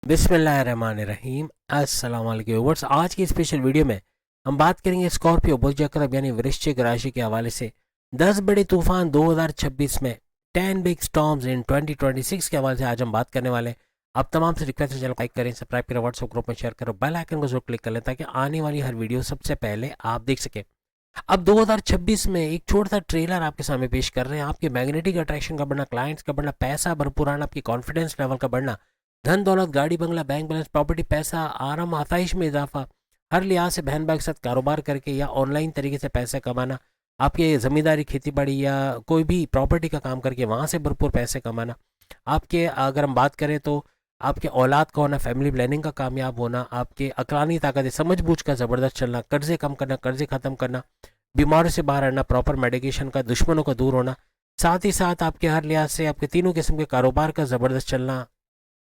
बिस्मिल्लाहिर्रहमानिर्रहीम। अस्सलाम वालेकुम व्यूअर्स। आज की स्पेशल वीडियो में हम बात करेंगे स्कॉर्पियो बुर्ज अकरब यानी वृश्चिक राशि के हवाले से 10 बड़े तूफान 2026 में 10 बिग स्टॉर्म्स इन 2026 के हवाले से आज हम बात करने वाले हैं। आप तमाम से रिक्वेस्ट है, चैनल लाइक करें, सब्सक्राइब करें, व्हाट्सएप ग्रुप में शेयर करो, बेल आइकन को जरूर क्लिक कर लें ताकि आने वाली हर वीडियो सबसे पहले आप देख सकें। अब 2026 में एक छोटा सा ट्रेलर आपके सामने पेश कर रहे हैं। आपके मैग्नेटिक अट्रैक्शन का बढ़ना, क्लाइंट्स का बढ़ना, पैसा भरपूर आना, आपकी कॉन्फिडेंस लेवल का बढ़ना, धन दौलत, गाड़ी बंगला, बैंक बैलेंस, प्रॉपर्टी, पैसा, आराम, आसाइश में इजाफा, हर लिहाज से बहन भाई के साथ कारोबार करके या ऑनलाइन तरीके से पैसे कमाना, आपके ज़मींदारी, खेती बाड़ी या कोई भी प्रॉपर्टी का काम करके वहाँ से भरपूर पैसे कमाना, आपके अगर हम बात करें तो आपके औलाद का होना, फैमिली प्लानिंग का कामयाब होना, आपके अकलानी ताकत, समझबूझ का ज़बरदस्त चलना, कर्जे कम करना, कर्जे ख़त्म करना, बीमारी से बाहर आना, प्रॉपर मेडिकेशन का, दुश्मनों का दूर होना, साथ ही साथ आपके हर लिहाज से आपके तीनों किस्म के कारोबार का ज़बरदस्त चलना,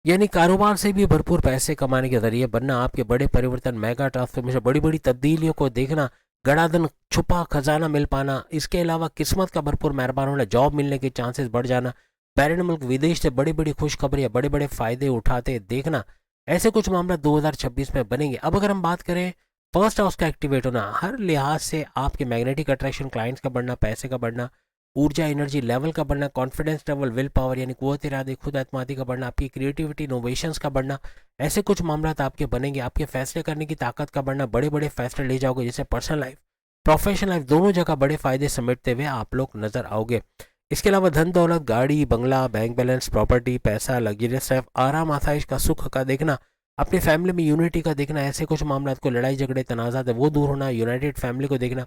यानी कारोबार से भी भरपूर पैसे कमाने के जरिए बनना, आपके बड़े परिवर्तन, मेगा ट्रांसफॉर्मेशन, बड़ी बड़ी तब्दीलियों को देखना, गड़ाधन छुपा खजाना मिल पाना, इसके अलावा किस्मत का भरपूर मेहरबान होना, जॉब मिलने के चांसेस बढ़ जाना, बैरन मुल्क विदेश से बड़ी बड़ी खुशखबरी या बड़े बड़े फायदे उठाते देखना, ऐसे कुछ मामला 2026 में बनेंगे। अब अगर हम बात करें फर्स्ट हाउस का एक्टिवेट होना, हर लिहाज से आपके मैग्नेटिक अट्रैक्शन, क्लाइंट्स का बढ़ना, पैसे का बढ़ना, ऊर्जा एनर्जी लेवल का बढ़ना, कॉन्फिडेंस लेवल, विल पावर यानी कुव्वत इरादे, खुद एतमादी का बढ़ना, आपकी क्रिएटिविटी, इनोवेशंस का बढ़ना, ऐसे कुछ मामला आपके बनेंगे। आपके फैसले करने की ताकत का बढ़ना, बड़े बड़े फैसले ले जाओगे, जैसे पर्सनल लाइफ, प्रोफेशनल लाइफ, दोनों जगह बड़े फायदे समेटते हुए आप लोग नजर आओगे। इसके अलावा धन दौलत, गाड़ी बंगला, बैंक बैलेंस, प्रॉपर्टी, पैसा, लग्जरियस लाइफ, आराम आसाइश का, सुख का देखना, अपनी फैमिली में यूनिटी का देखना, ऐसे कुछ मामला को, लड़ाई झगड़े तनाज़ात है वो दूर होना, यूनाइटेड फैमिली को देखना,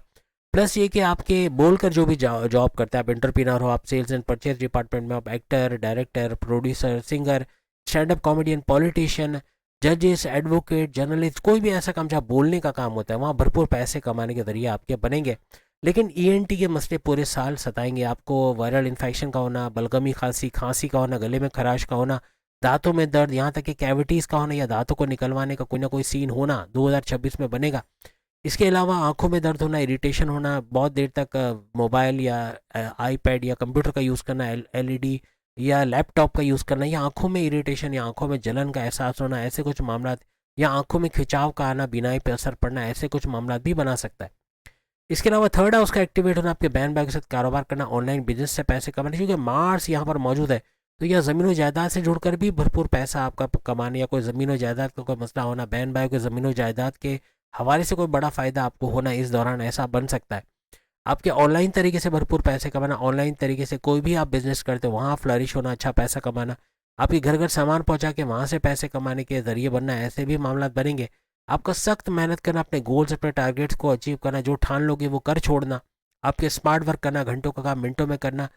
प्लस ये कि आपके बोलकर जो भी जॉब करते हैं, आप एंटरप्रेन्योर हो, आप सेल्स एंड परचेज डिपार्टमेंट में, आप actor, director, producer, singer, stand up comedian, politician, जजेस, एडवोकेट, जर्नलिस्ट, कोई भी ऐसा काम जहाँ बोलने का काम होता है वहाँ भरपूर पैसे कमाने के जरिए आपके बनेंगे। लेकिन ईएनटी के मसले पूरे साल सताएंगे आपको। वायरल इन्फेक्शन का होना, बलगमी, खांसी, खांसी का होना, गले में खराश का होना, दांतों में दर्द, यहाँ तक कि कैविटीज़ का होना या दांतों को निकलवाने का कोई ना कोई सीन होना 2026 में बनेगा। इसके अलावा आंखों में दर्द होना, इरिटेशन होना, बहुत देर तक मोबाइल या आईपैड या कंप्यूटर का यूज़ करना, एलईडी या लैपटॉप का यूज़ करना, या आंखों में इरिटेशन या आंखों में जलन का एहसास होना, ऐसे कुछ मामला, या आंखों में खिंचाव का आना, बीनाई पर असर पड़ना, ऐसे कुछ मामला भी बना सकता है। इसके अलावा थर्ड हाउस का एक्टिवेट होना, आपके बहन भाई के साथ कारोबार करना, ऑनलाइन बिजनेस से पैसे कमाने, क्योंकि मार्स यहाँ पर मौजूद है तो यह ज़मीन व जायदाद से जुड़कर भी भरपूर पैसा आपका कमाने, या कोई ज़मीन व जायदाद का कोई मसला होना, बहन भाई को ज़मीन व जायदाद के हवाले से कोई बड़ा फ़ायदा आपको होना इस दौरान ऐसा बन सकता है। आपके ऑनलाइन तरीके से भरपूर पैसे कमाना, ऑनलाइन तरीके से कोई भी आप बिजनेस करते हो वहाँ फ्लरिश होना, अच्छा पैसा कमाना, आपके घर घर सामान पहुँचा के वहाँ से पैसे कमाने के ज़रिए बनना, ऐसे भी मामला बनेंगे। आपका सख्त मेहनत करना, अपने गोल्स, अपने टारगेट्स को अचीव करना, जो ठान लोगे वो कर छोड़ना, आपके स्मार्ट वर्क करना, घंटों का काम मिनटों में करना,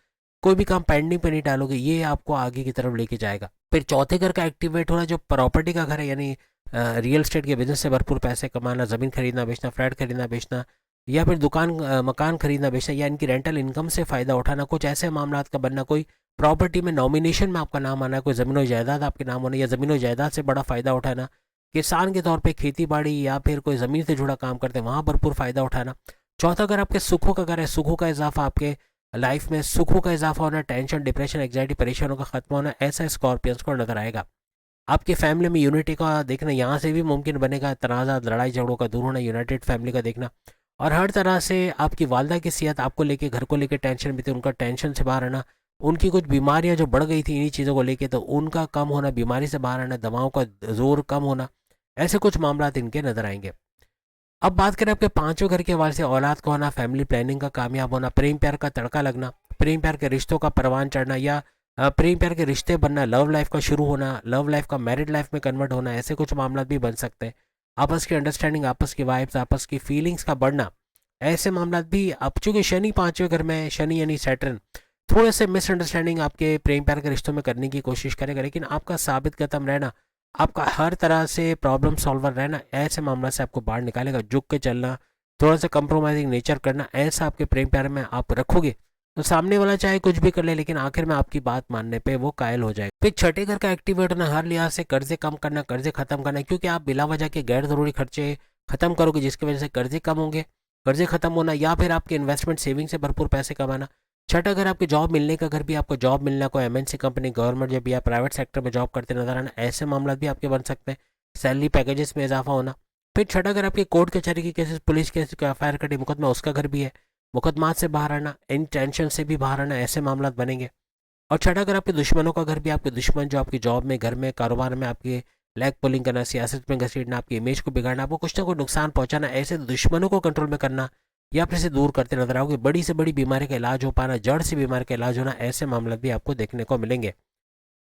कोई भी काम पेंडिंग पे नहीं डालोगे, ये आपको आगे की तरफ लेके जाएगा। फिर चौथे घर का एक्टिवेट होना, जो प्रॉपर्टी का घर है, यानी रियल एस्टेट के बिजनेस से भरपूर पैसे कमाना, ज़मीन खरीदना बेचना, फ्लैट खरीदना बेचना, या फिर दुकान मकान खरीदना बेचना, या इनकी रेंटल इनकम से फ़ायदा उठाना, कुछ ऐसे मामला का बनना, कोई प्रॉपर्टी में नॉमिनेशन में आपका नाम आना, कोई ज़मीन जायदाद आपके नाम होना, या ज़मीन जायदाद से बड़ा फ़ायदा उठाना, किसान के तौर पे खेती बाड़ी या फिर कोई ज़मीन से जुड़ा काम करते हैं वहाँ भरपूर फ़ायदा उठाना। चौथा अगर आपके सुखों का घर है, सुखों का इजाफा, आपके लाइफ में सुखों का इजाफा होना, टेंशन, डिप्रेशन, एग्जाइटी, परेशानियों का खत्म होना, ऐसा स्कॉर्पियंस को नजर आएगा। आपकी फैमिली में यूनिटी का देखना यहाँ से भी मुमकिन बनेगा, तनाज़ात, लड़ाई झगड़ों का दूर होना, यूनाइटेड फैमिली का देखना, और हर तरह से आपकी वालदा की सेहत, आपको लेके, घर को लेके टेंशन भी थी, उनका टेंशन से बाहर आना, उनकी कुछ बीमारियां जो बढ़ गई थी इन्हीं चीज़ों को लेके, तो उनका कम होना, बीमारी से बाहर आना, दवाओं का जोर कम होना, ऐसे कुछ मामला इनके नजर आएंगे। अब बात करें आपके पांचों घर के हवाले से, औलाद का होना, फैमिली प्लानिंग का कामयाब होना, प्रेम प्यार का तड़का लगना, प्रेम प्यार के रिश्तों का परवान चढ़ना, या प्रेम प्यार के रिश्ते बनना, लव लाइफ का शुरू होना, लव लाइफ का मैरिड लाइफ में कन्वर्ट होना, ऐसे कुछ मामला भी बन सकते हैं। आपस की अंडरस्टैंडिंग, आपस की वाइब्स, आपस की फीलिंग्स का बढ़ना, ऐसे मामला भी। अब चूंकि शनि पांचवें घर में, शनि यानी सैटर्न, थोड़े से मिसअंडरस्टैंडिंग आपके प्रेम प्यार के रिश्तों में करने की कोशिश करेगा, लेकिन आपका साबित कदम रहना, आपका हर तरह से प्रॉब्लम सॉल्वर रहना, ऐसे मामला से आपको बाहर निकालेगा। झुक के चलना, थोड़ा सा कंप्रोमाइजिंग नेचर करना, ऐसा आपके प्रेम प्यार में आप रखोगे तो सामने वाला चाहे कुछ भी कर ले लेकिन आखिर में आपकी बात मानने पे वो कायल हो जाएगा। फिर छठे घर का एक्टिवेट होना, हर लिहाज से कर्जे कम करना, कर्जे खत्म करना, क्योंकि आप बिला वजह के गैर जरूरी खर्चे खत्म करोगे जिसकी वजह से कर्जे कम होंगे, कर्जे खत्म होना, या फिर आपके इन्वेस्टमेंट सेविंग से भरपूर पैसे कमाना, छठा घर आपके जॉब मिलने का घर भी, आपको जॉब मिलना, कोई एमएनसी कंपनी, गवर्नमेंट जब या प्राइवेट सेक्टर में जॉब करते नजर आना, ऐसे मामला भी आपके बन सकते हैं। सैलरी पैकेजेस में इजाफा होना। फिर छठा घर आपके कोर्ट कचहरी के केसेस, पुलिस केस, एफआईआर कटी मुकदमा, उसका घर भी है। मुकदमा से बाहर आना, इन टेंशन से भी बाहर आना, ऐसे मामला बनेंगे। और छठा घर आपके दुश्मनों का घर भी, आपके दुश्मन जो आपकी जॉब में, घर में, कारोबार में आपके लेग पुलिंग करना, सियासत में घसीटना, आपकी इमेज को बिगाड़ना, आपको कुछ ना कुछ नुकसान पहुंचाना, ऐसे दुश्मनों को कंट्रोल में करना या फिर से दूर करते नजर आओगे। बड़ी से बड़ी बीमारी का इलाज हो पाना, जड़ से बीमारी का इलाज होना, ऐसे मामले भी आपको देखने को मिलेंगे।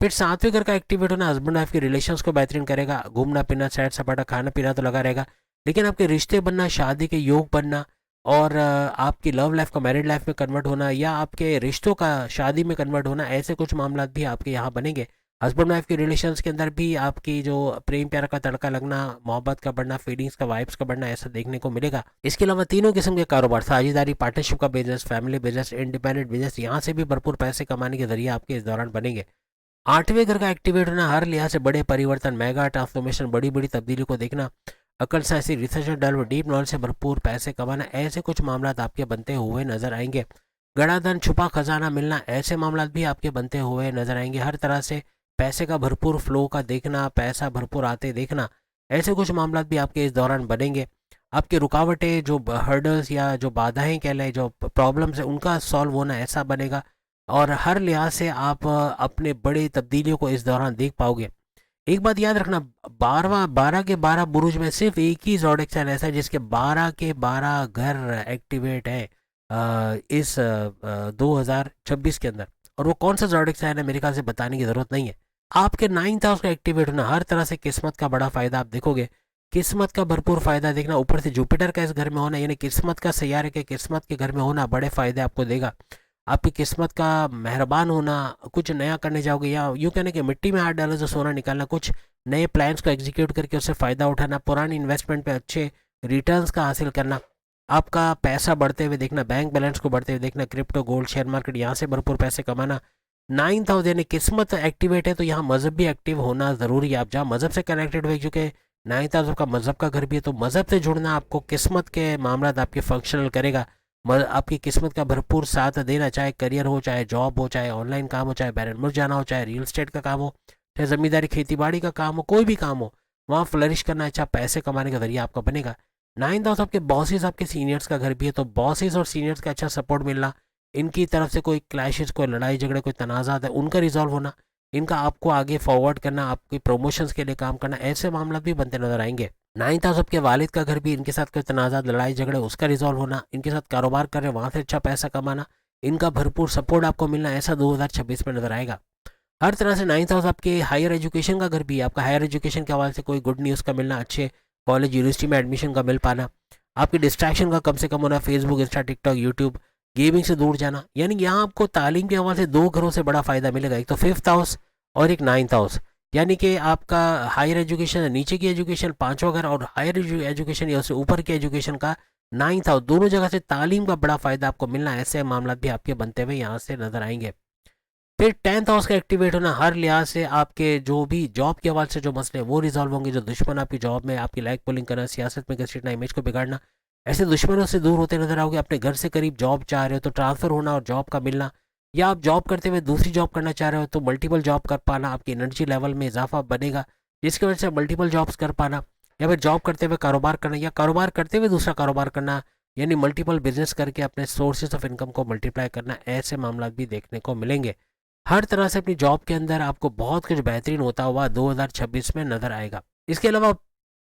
फिर सातवें घर का एक्टिवेट होना हस्बैंड वाइफ के रिलेशंस को बेहतरीन करेगा। घूमना फिरना, सैर सपाटा, खाना पीना तो लगा रहेगा, लेकिन आपके रिश्ते बनना, शादी के योग बनना और आपकी लव लाइफ का मैरिड लाइफ में कन्वर्ट होना या आपके रिश्तों का शादी में कन्वर्ट होना, ऐसे कुछ मामला भी आपके यहाँ बनेंगे। हस्बैंड वाइफ के रिलेशंस के अंदर भी आपकी जो प्रेम प्यार का तड़का लगना, मोहब्बत का बढ़ना, फीलिंग्स का, वाइब्स का बढ़ना, ऐसा देखने को मिलेगा। इसके अलावा तीनों किस्म के कारोबार, साझेदारी, पार्टनरशिप का business, family business, independent business, यहाँ से भी भरपूर पैसे कमाने के जरिए आपके इस दौरान बनेंगे। आठवें घर का एक्टिवेट होना हर लिहाज से बड़े परिवर्तन, मेगा ट्रांसफॉर्मेशन, बड़ी बड़ी तब्दीली को देखना, अकल साइंसी, रिसर्च डेवलप, डीप नॉलेज से भरपूर पैसे कमाना, ऐसे कुछ मामला आपके बनते हुए नजर आएंगे। गड़ा धन, छुपा खजाना मिलना, ऐसे मामला भी आपके बनते हुए नजर आएंगे। हर तरह से पैसे का भरपूर फ्लो का देखना, पैसा भरपूर आते देखना, ऐसे कुछ मामला भी आपके इस दौरान बनेंगे। आपकी रुकावटें, जो हर्डल्स या जो बाधाएं कह लें, जो प्रॉब्लम्स है, उनका सॉल्व होना, ऐसा बनेगा। और हर लिहाज से आप अपने बड़ी तब्दीलियों को इस दौरान देख पाओगे। एक बात याद रखना, 12 के 12 बुरुज में सिर्फ एक ही ज़ोडिएक साइन ऐसा है जिसके 12 के 12 घर एक्टिवेट है इस 2026 के अंदर। और वो कौन सा ज़ोडिएक साइन है मेरे ख्याल से बताने की ज़रूरत नहीं है। आपके 9th हाउस का एक्टिवेट होना, हर तरह से किस्मत का बड़ा फायदा आप देखोगे। किस्मत का भरपूर फायदा देखना, ऊपर से जुपिटर का इस घर में होना, यानी किस्मत का सैयारे के किस्मत के घर में होना बड़े फायदे आपको देगा। आपकी किस्मत का मेहरबान होना, कुछ नया करने जाओगे या यूँ कहने कि मिट्टी में हाथ डाला तो सोना निकालना, कुछ नए प्लान्स को एग्जीक्यूट करके उससे फ़ायदा उठाना, पुरानी इन्वेस्टमेंट पे अच्छे रिटर्न्स का हासिल करना, आपका पैसा बढ़ते हुए देखना, बैंक बैलेंस को बढ़ते हुए देखना, क्रिप्टो, गोल्ड, शेयर मार्केट, यहाँ से भरपूर पैसे कमाना। 9th हाउस यानी किस्मत एक्टिवेट है तो यहाँ मज़हब भी एक्टिव होना ज़रूरी है। आप जहाँ मज़हब से कनेक्टेड हुए, क्योंकि 9th हाउस का मज़हब का घर भी है, तो मज़हब से जुड़ना आपको किस्मत के मामला आपके फंक्शनल करेगा। आपकी किस्मत का भरपूर साथ देना, चाहे करियर हो, चाहे जॉब हो, चाहे ऑनलाइन काम हो, चाहे बैरन मुल्क जाना हो, चाहे रियल एस्टेट का काम हो, चाहे ज़मींदारी खेती बाड़ी का काम हो, कोई भी काम हो, वहाँ फ्लरिश करना, अच्छा पैसे कमाने का जरिया आपका बनेगा। 9th हाउस आपके बॉसेस, आपके सीनियर्स का घर भी है, तो बॉसेस और सीनियर्स का अच्छा सपोर्ट मिलना, इनकी तरफ से कोई क्लैशेस, कोई लड़ाई झगड़े, कोई तनाज़ात है, उनका रिजॉल्व होना, इनका आपको आगे फॉरवर्ड करना, आपकी प्रमोशंस के लिए काम करना, ऐसे मामला भी बनते नजर आएंगे। 9th हाउस आपके वालिद का घर भी, इनके साथ कोई तनाज़ात, लड़ाई झगड़े, उसका रिजॉल्व होना, इनके साथ कारोबार कर रहे हैं, वहाँ से अच्छा पैसा कमाना, इनका भरपूर सपोर्ट आपको मिलना, ऐसा 2026 में नजर आएगा। हर तरह से 9th हाउस आपके हायर एजुकेशन का घर भी है। आपका हायर एजुकेशन के हवाले से कोई गुड न्यूज़ का मिलना, अच्छे कॉलेज यूनिवर्सिटी में एडमिशन का मिल पाना, आपकी डिस्ट्रैक्शन का कम से कम होना, Facebook, Insta, TikTok, YouTube, gaming से दूर जाना, यानी यहाँ आपको तालीम के हवाले से दो घरों से बड़ा फायदा मिलेगा, एक तो 5th हाउस और एक 9th हाउस। यानी कि आपका हायर एजुकेशन, नीचे की एजुकेशन 5वां घर, और हायर एजुकेशन या उससे ऊपर की एजुकेशन का 9th हाउस, दोनों जगह से तालीम का बड़ा फायदा आपको मिलना, ऐसे मामला भी आपके बनते हुए यहाँ से नजर आएंगे। फिर 10th हाउस का एक्टिवेट होना, हर लिहाज से आपके जो भी जॉब के हवाले से जो मसले हैं वो रिजॉल्व होंगे। जो दुश्मन आपकी जॉब में आपकी लाइक पुलिंग करना, सियासत में घसीटना, इमेज को बिगाड़ना, ऐसे दुश्मनों से दूर होते नजर आओगे। अपने घर से करीब जॉब चाह रहे हो तो ट्रांसफ़र होना और जॉब का मिलना, या आप जॉब करते हुए दूसरी जॉब करना चाह रहे हो तो मल्टीपल जॉब कर पाना, आपकी एनर्जी लेवल में इजाफा बनेगा, जिसकी वजह से मल्टीपल जॉब्स कर पाना, या फिर जॉब करते हुए कारोबार करना, या कारोबार करते हुए दूसरा कारोबार करना, यानी मल्टीपल बिजनेस करके अपने सोर्सेज ऑफ इनकम को मल्टीप्लाई करना, ऐसे मामला भी देखने को मिलेंगे। हर तरह से अपनी जॉब के अंदर आपको बहुत कुछ बेहतरीन होता हुआ 2026 में नजर आएगा। इसके अलावा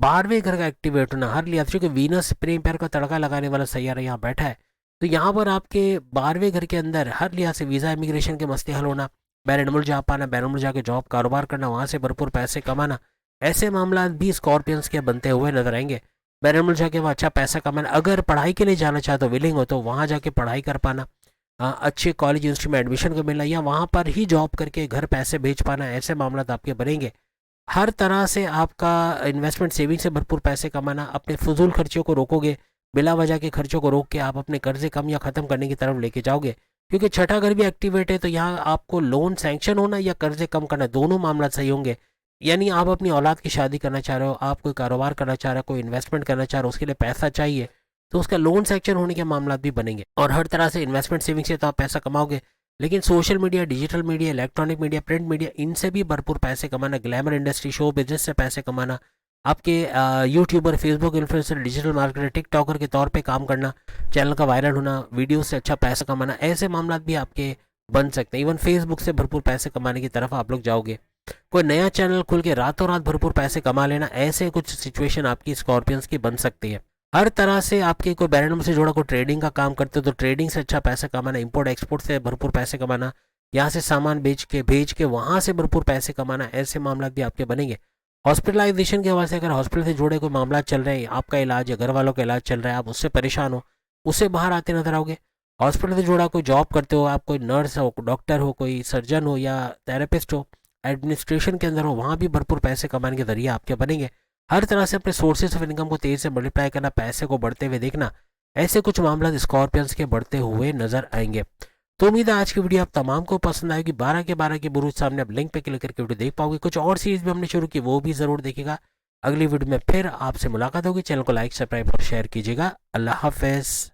12वें घर का एक्टिवेट होना, हर लिहाज से वीनस प्रेम प्यार का तड़का लगाने वाला सैयारा यहाँ बैठा है, तो यहाँ पर आपके 12वें घर के अंदर हर लिहाज से वीज़ा, इमिग्रेशन के मसले हल होना, बैरन मुल्क जा पाना, बैरन मुल्क जाके जॉब कारोबार करना, वहाँ से भरपूर पैसे कमाना, ऐसे मामला भी स्कॉर्पियंस के बनते हुए नजर आएंगे। बैरन मुल्क जाके वहाँ अच्छा पैसा कमाना, अगर पढ़ाई के लिए जाना चाहते हो, विलिंग हो, तो वहाँ जाके पढ़ाई कर पाना, अच्छे कॉलेज यूनिवर्सिटी में एडमिशन को मिलना, या वहाँ पर ही जॉब करके घर पैसे भेज पाना, ऐसे मामला आपके बनेंगे। हर तरह से आपका इन्वेस्टमेंट, सेविंग से भरपूर पैसे कमाना, अपने फजूल खर्चों को रोकोगे, बिला वजह के खर्चों को रोक के आप अपने कर्जे कम या ख़त्म करने की तरफ लेके जाओगे, क्योंकि छठा घर भी एक्टिवेट है, तो यहाँ आपको लोन सैंक्शन होना या कर्जे कम करना, दोनों मामला सही होंगे। यानी आप अपनी औलाद की शादी करना चाह रहे हो, आप कोई कारोबार करना चाह रहे हो, कोई इन्वेस्टमेंट करना चाह रहे हो, उसके लिए पैसा चाहिए, तो उसका लोन सेक्शन होने के मामला भी बनेंगे। और हर तरह से इन्वेस्टमेंट सेविंग से तो आप पैसा कमाओगे, लेकिन social media, digital media, electronic media, print media, इनसे भी भरपूर पैसे कमाना, ग्लैमर इंडस्ट्री, शो बिजनेस से पैसे कमाना, आपके YouTuber, Facebook influencer, digital marketer, TikToker के तौर पे काम करना, चैनल का वायरल होना, वीडियो से अच्छा पैसा कमाना, ऐसे मामला भी आपके बन सकते हैं। इवन फेसबुक से भरपूर पैसे कमाने की तरफ आप लोग जाओगे। कोई नया चैनल खोल के रातों रात भरपूर पैसे कमा लेना, ऐसे कुछ सिचुएशन आपकी स्कॉर्पियंस की बन सकती है। हर तरह से आपके कोई बैरनम से जुड़ा कोई ट्रेडिंग का काम करते हो तो ट्रेडिंग से अच्छा पैसा कमाना, इंपोर्ट एक्सपोर्ट से भरपूर पैसे कमाना, यहाँ से सामान भेज के वहाँ से भरपूर पैसे कमाना, ऐसे मामला भी आपके बनेंगे। हॉस्पिटलाइजेशन के हवाले से अगर हॉस्पिटल से जुड़े कोई मामला चल रहे हैं, आपका इलाज या घर वालों का इलाज चल रहा है, आप उससे परेशान हो, उससे बाहर आते नजर आओगे। हॉस्पिटल से जुड़ा कोई जॉब करते हो, आप कोई नर्स हो, डॉक्टर हो, कोई सर्जन हो या थेरेपिस्ट हो, एडमिनिस्ट्रेशन के अंदर हो, वहाँ भी भरपूर पैसे कमाने के जरिए आपके बनेंगे। हर तरह से अपने सोर्सेज ऑफ इनकम को तेजी से मल्टीप्लाई करना, पैसे को बढ़ते हुए देखना, ऐसे कुछ मामला स्कॉर्पियंस के बढ़ते हुए नजर आएंगे। तो उम्मीद है आज की वीडियो आप तमाम को पसंद आएगी। 12 के 12 के बुरुज सामने आप लिंक पे क्लिक करके वीडियो देख पाओगे। कुछ और सीरीज भी हमने शुरू की, वो भी जरूर देखिएगा। अगली वीडियो में फिर आपसे मुलाकात होगी। चैनल को लाइक, सब्सक्राइब और शेयर कीजिएगा। अल्लाह हाफिज।